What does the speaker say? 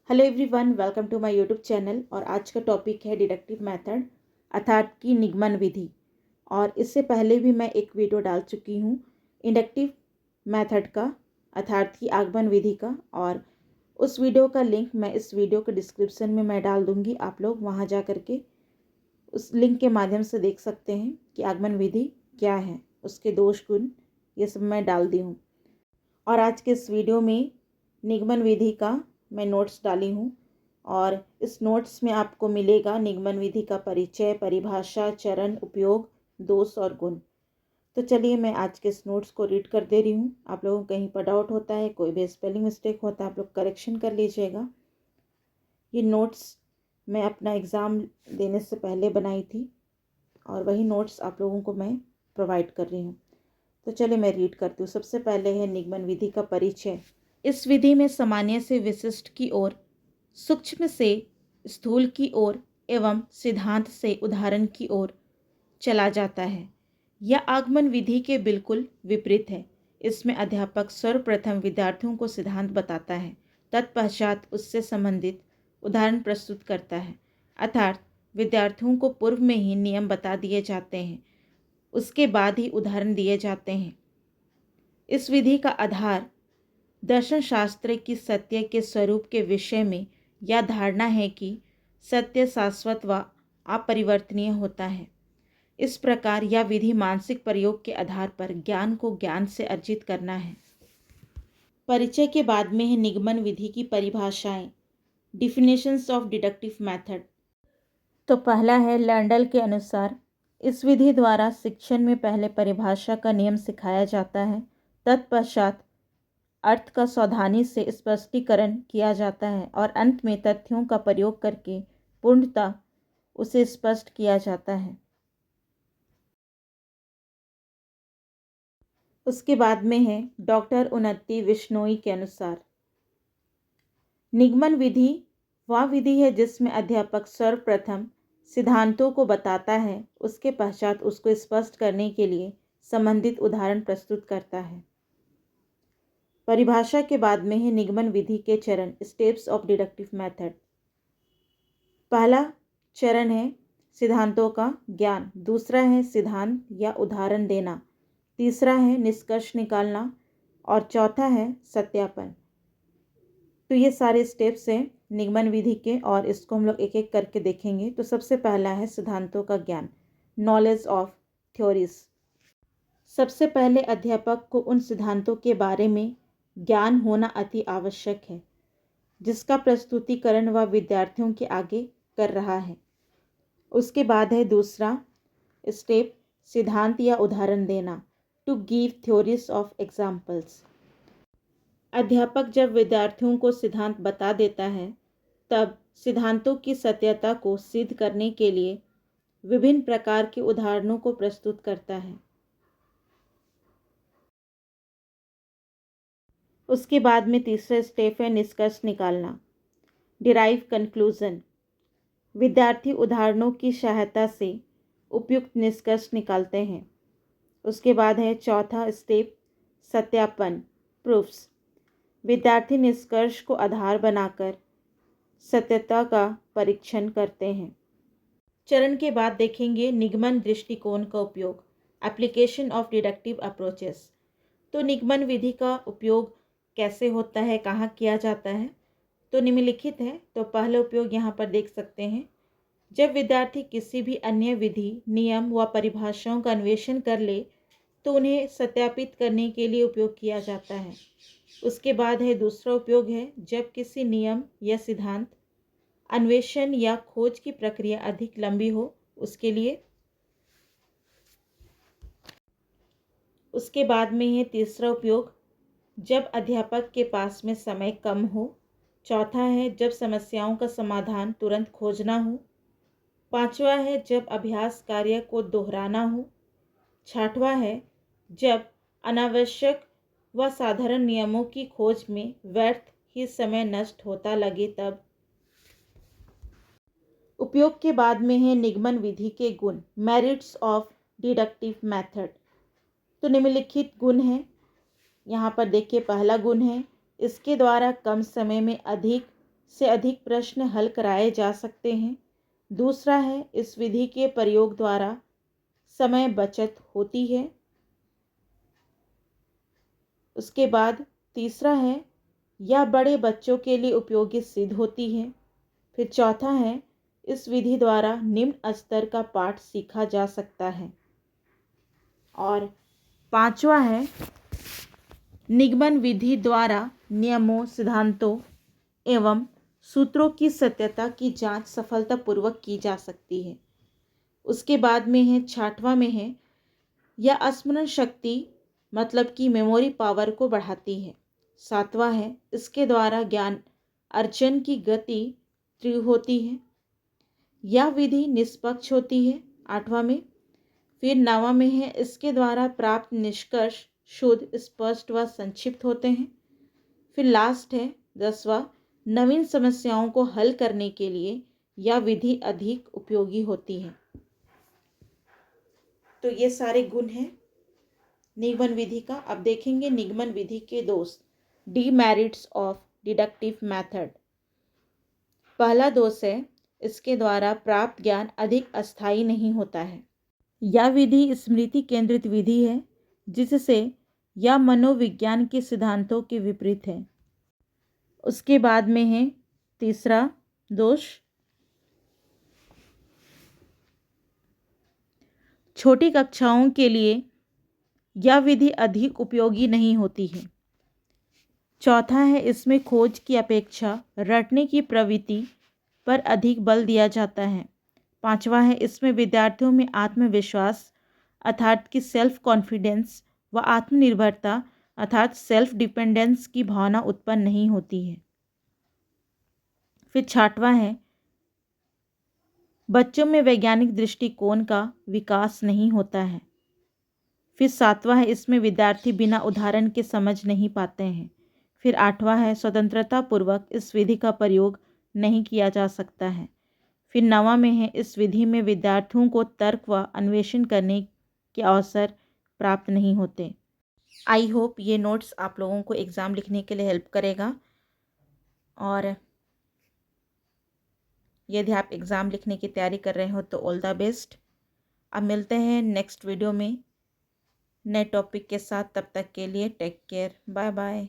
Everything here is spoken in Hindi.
Hello everyone, welcome to my YouTube channel. और आज का टॉपिक है डिडक्टिव मेथड अर्थात की निगमन विधि। और इससे पहले भी मैं एक वीडियो डाल चुकी हूँ इंडक्टिव मेथड का अर्थात की आगमन विधि का, और उस वीडियो का लिंक मैं इस वीडियो के डिस्क्रिप्शन में मैं डाल दूँगी। आप लोग वहाँ जा कर के उस लिंक के माध्यम से देख सकते हैं कि आगमन विधि क्या है, उसके दोष गुण ये सब मैं डाल दी हूँ। और आज के इस वीडियो में निगमन विधि का मैं नोट्स डाली हूँ, और इस नोट्स में आपको मिलेगा निगमन विधि का परिचय, परिभाषा, चरण, उपयोग, दोष और गुण। तो चलिए मैं आज के इस नोट्स को रीड कर दे रही हूँ। आप लोगों को कहीं पर डाउट होता है, कोई भी स्पेलिंग मिस्टेक होता है, आप लोग करेक्शन कर लीजिएगा। ये नोट्स मैं अपना एग्ज़ाम देने से पहले बनाई थी, और वही नोट्स आप लोगों को मैं प्रोवाइड कर रही हूँ। तो चलिए मैं रीड करती हूँ। सबसे पहले है निगमन विधि का परिचय। इस विधि में सामान्य से विशिष्ट की ओर, सूक्ष्म से स्थूल की ओर एवं सिद्धांत से उदाहरण की ओर चला जाता है। यह आगमन विधि के बिल्कुल विपरीत है। इसमें अध्यापक सर्वप्रथम विद्यार्थियों को सिद्धांत बताता है, तत्पश्चात उससे संबंधित उदाहरण प्रस्तुत करता है। अर्थात विद्यार्थियों को पूर्व में ही नियम बता दिए जाते हैं, उसके बाद ही उदाहरण दिए जाते हैं। इस विधि का आधार दर्शन शास्त्र की सत्य के स्वरूप के विषय में यह धारणा है कि सत्य शाश्वत व अपरिवर्तनीय होता है। इस प्रकार यह विधि मानसिक प्रयोग के आधार पर ज्ञान को ज्ञान से अर्जित करना है। परिचय के बाद में है निगमन विधि की परिभाषाएं, डिफिनेशंस ऑफ डिडक्टिव मेथड। तो पहला है लैंडल के अनुसार, इस विधि द्वारा शिक्षण में पहले परिभाषा का नियम सिखाया जाता है, तत्पश्चात अर्थ का सावधानी से स्पष्टीकरण किया जाता है और अंत में तथ्यों का प्रयोग करके पूर्णतः उसे स्पष्ट किया जाता है। उसके बाद में है डॉक्टर उन्नति विश्नोई के अनुसार, निगमन विधि वह विधि है जिसमें अध्यापक सर्वप्रथम सिद्धांतों को बताता है, उसके पश्चात उसको स्पष्ट करने के लिए संबंधित उदाहरण प्रस्तुत करता है। परिभाषा के बाद में है निगमन विधि के चरण, स्टेप्स ऑफ डिडक्टिव मेथड। पहला चरण है सिद्धांतों का ज्ञान, दूसरा है सिद्धांत या उदाहरण देना, तीसरा है निष्कर्ष निकालना, और चौथा है सत्यापन। तो ये सारे स्टेप्स हैं निगमन विधि के, और इसको हम लोग एक एक करके देखेंगे। तो सबसे पहला है सिद्धांतों का ज्ञान, नॉलेज ऑफ थ्योरीज। सबसे पहले अध्यापक को उन सिद्धांतों के बारे में ज्ञान होना अति आवश्यक है जिसका प्रस्तुतिकरण वह विद्यार्थियों के आगे कर रहा है। उसके बाद है दूसरा स्टेप, सिद्धांत या उदाहरण देना, to give theories of examples. अध्यापक जब विद्यार्थियों को सिद्धांत बता देता है, तब सिद्धांतों की सत्यता को सिद्ध करने के लिए विभिन्न प्रकार के उदाहरणों को प्रस्तुत करता है। उसके बाद में तीसरा स्टेप है निष्कर्ष निकालना, डिराइव कंक्लूजन। विद्यार्थी उदाहरणों की सहायता से उपयुक्त निष्कर्ष निकालते हैं। उसके बाद है चौथा स्टेप, सत्यापन, प्रूफ्स। विद्यार्थी निष्कर्ष को आधार बनाकर सत्यता का परीक्षण करते हैं। चरण के बाद देखेंगे निगमन दृष्टिकोण का उपयोग, एप्लीकेशन ऑफ डिडक्टिव अप्रोचेस। तो निगमन विधि का उपयोग कैसे होता है, कहाँ किया जाता है, तो निम्नलिखित है। तो पहला उपयोग यहाँ पर देख सकते हैं, जब विद्यार्थी किसी भी अन्य विधि, नियम व परिभाषाओं का अन्वेषण कर ले तो उन्हें सत्यापित करने के लिए उपयोग किया जाता है। उसके बाद है दूसरा उपयोग है, जब किसी नियम या सिद्धांत अन्वेषण या खोज की प्रक्रिया अधिक लंबी हो, उसके लिए। उसके बाद में है तीसरा उपयोग, जब अध्यापक के पास में समय कम हो। चौथा है जब समस्याओं का समाधान तुरंत खोजना हो। पांचवा है जब अभ्यास कार्य को दोहराना हो। छठवां है जब अनावश्यक व साधारण नियमों की खोज में व्यर्थ ही समय नष्ट होता लगे तब। उपयोग के बाद में है निगमन विधि के गुण, मेरिट्स ऑफ डिडक्टिव मेथड। तो निम्नलिखित गुण हैं, यहाँ पर देखिए। पहला गुण है, इसके द्वारा कम समय में अधिक से अधिक प्रश्न हल कराए जा सकते हैं। दूसरा है, इस विधि के प्रयोग द्वारा समय बचत होती है। उसके बाद तीसरा है, यह बड़े बच्चों के लिए उपयोगी सिद्ध होती है। फिर चौथा है, इस विधि द्वारा निम्न स्तर का पाठ सीखा जा सकता है। और पांचवा है, निगमन विधि द्वारा नियमों, सिद्धांतों एवं सूत्रों की सत्यता की जांच सफलतापूर्वक की जा सकती है। उसके बाद में है, छठवां में है, यह स्मरण शक्ति मतलब कि मेमोरी पावर को बढ़ाती है। सातवां है, इसके द्वारा ज्ञान अर्जन की गति तीव्र होती है। यह विधि निष्पक्ष होती है। आठवां में। फिर नौवां में है, इसके द्वारा प्राप्त निष्कर्ष शुद्ध, स्पष्ट व संक्षिप्त होते हैं। फिर लास्ट है 10वां, नवीन समस्याओं को हल करने के लिए यह विधि अधिक उपयोगी होती है। तो ये सारे गुण हैं निगमन विधि का। अब देखेंगे निगमन विधि के दोष, डीमेरिट्स ऑफ डिडक्टिव मेथड। पहला दोष है, इसके द्वारा प्राप्त ज्ञान अधिक अस्थायी नहीं होता है। यह विधि स्मृति केंद्रित विधि है, जिससे यह मनोविज्ञान के सिद्धांतों के विपरीत है। उसके बाद में है तीसरा दोष, छोटी कक्षाओं के लिए यह विधि अधिक उपयोगी नहीं होती है। चौथा है, इसमें खोज की अपेक्षा रटने की प्रवृत्ति पर अधिक बल दिया जाता है। पांचवा है, इसमें विद्यार्थियों में आत्मविश्वास अर्थात कि सेल्फ कॉन्फिडेंस व आत्मनिर्भरता अर्थात सेल्फ डिपेंडेंस की भावना उत्पन्न नहीं होती है। फिर छठवां है, बच्चों में वैज्ञानिक दृष्टिकोण का विकास नहीं होता है। फिर सातवां है, इसमें विद्यार्थी बिना उदाहरण के समझ नहीं पाते हैं। फिर आठवां है, स्वतंत्रता पूर्वक इस विधि का प्रयोग नहीं किया जा सकता है। फिर नौवां में है, इस विधि में विद्यार्थियों को तर्क व अन्वेषण करने के अवसर प्राप्त नहीं होते। आई होप ये नोट्स आप लोगों को एग्ज़ाम लिखने के लिए हेल्प करेगा। और यदि आप एग्ज़ाम लिखने की तैयारी कर रहे हो तो ऑल द बेस्ट। अब मिलते हैं नेक्स्ट वीडियो में नए टॉपिक के साथ। तब तक के लिए टेक केयर, बाय बाय।